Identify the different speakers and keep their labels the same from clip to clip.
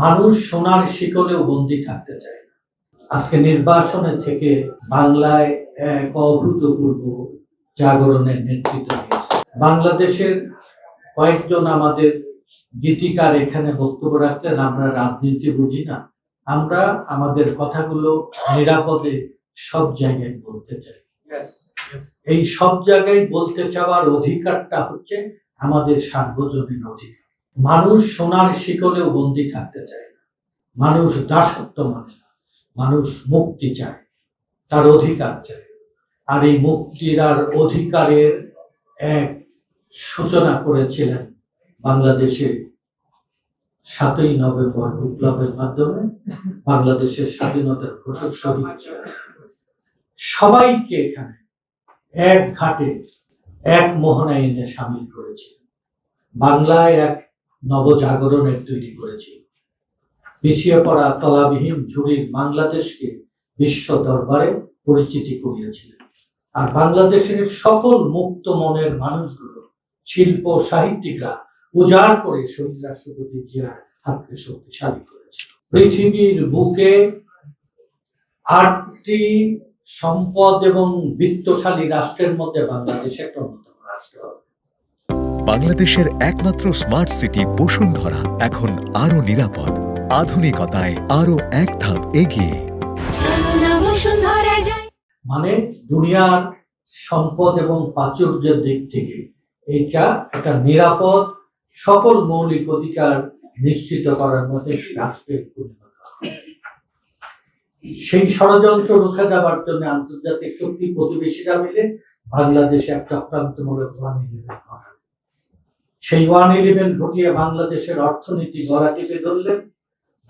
Speaker 1: মানুষ সোনার শিকলেও বন্দী থাকতে চায় না। আজকে নির্বাচনের থেকে বাংলায় এক অভূতপূর্ব জাগরণের নেতৃত্ব দিয়েছে। বাংলাদেশের কয়েকজন আমাদের গীতিকার এখানে বক্তব্য রাখলেন, আমরা রাজনীতি বুঝি না, আমরা আমাদের কথাগুলো নিরাপদে সব জায়গায় বলতে চাই। এই সব জায়গায় বলতে চাওয়ার অধিকারটা হচ্ছে আমাদের সার্বজনীন অধিকার। মানুষ সোনার শিকলেও বন্দী থাকতে চায় না, মানুষ দাসত্ব মানে না, মানুষ মুক্তি চায়, তার অধিকার চায়। আর এই মুক্তির আর অধিকারের এক সূচনা করেছিলেন বাংলাদেশে ৭ই নভেম্বর বিপ্লবের মাধ্যমে। বাংলাদেশের স্বাধীনতার ঘোষক শহীদ সবাইকে এখানে এক ঘাটে এক মোহনায় এনে সামিল করেছে। বাংলায় এক নবজাগরণের তৈরি করেছে। পিছিয়ে পড়া তলাবিহীন ঝুড়ির বাংলাদেশকে বিশ্ব দরবারে পরিচিতি করিয়েছিলেন। আর বাংলাদেশের সকল মুক্ত মনের মানুষগুলো, শিল্প সাহিত্যিকরা উজাড় করে শহীদ রাষ্ট্রপতি জিয়ার হাতকে শক্তিশালী করেছে। পৃথিবীর বুকে ৮টি সম্পদ এবং বিত্তশালী রাষ্ট্রের মধ্যে বাংলাদেশ একটা অন্যতম রাষ্ট্র হবে।
Speaker 2: বাংলাদেশের একমাত্র স্মার্ট সিটি বসুন্ধরা এখন আরো নিরাপদ, আধুনিকতায় আরো এক ধাপ এগিয়ে।
Speaker 1: মানে দুনিয়ার সম্পদ এবং প্রাচুর্যের দিক থেকে এটা একটা নিরাপদ, সকল মৌলিক অধিকার নিশ্চিত করার মধ্যে রাষ্ট্রের পরিণত। সেই ষড়যন্ত্র রুখে দেওয়ার জন্য আন্তর্জাতিক শক্তি প্রতিবেশীরা মিলে বাংলাদেশে এক চক্রান্তমূলক 1-11 করা। সেই 1-11 ঘটিয়ে বাংলাদেশের অর্থনীতি গলা টিপে ধরলেন।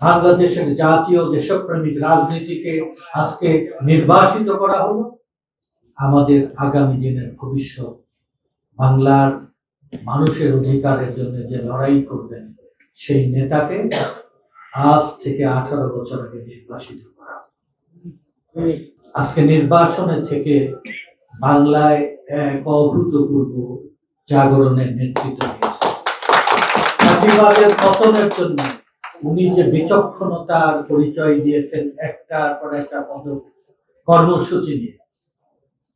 Speaker 1: বাংলাদেশের জাতীয় দেশপ্রেমিক রাজনীতিকে আজকে নির্বাসিত করা হলো। আমাদের আগামী দিনের ভবিষ্যৎ, বাংলার মানুষের অধিকারের জন্য যে লড়াই করবেন, সেই নেতাকে আজ থেকে 18 বছর আগে নির্বাসিত করা। আজকে নির্বাচনের থেকে বাংলায় এক অভূতপূর্ব জাগরণের নেতৃত্ব দিয়েছে। ফাঁসিবাদের পতনের জন্য উনি যে বিচক্ষণতার পরিচয় দিয়েছেন একটার পর একটা কর্মসূচি নিয়ে,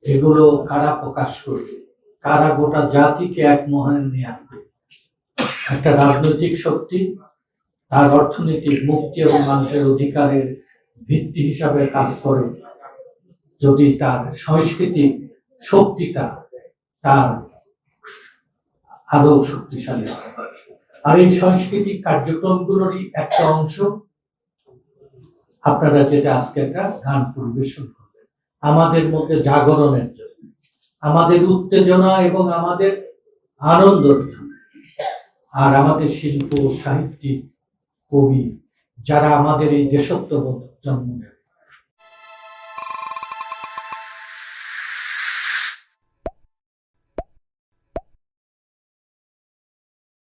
Speaker 1: এগুলো কারা প্রকাশ করবে, কারা গোটা জাতিকে এক মহানে নিয়ে আসবে। একটা রাজনৈতিক শক্তি তার অর্থনৈতিক মুক্তি এবং মানুষের অধিকারের ভিত্তি হিসাবে কাজ করে যদি তার সাংস্কৃতিক শক্তিটা তার আরো শক্তিশালী হয়। আর এই সাংস্কৃতিক কার্যক্রমগুলোরই একটা অংশ আপনারা যেটা আজকে একটা গান পরিবেশন করবেন আমাদের মধ্যে জাগরণের জন্য, আমাদের উত্তেজনা এবং আমাদের আনন্দের জন্য। আর আমাদের শিল্প সাহিত্যিক কবি যারা আমাদের এই দেশত্ববোধ জন্ম দেন,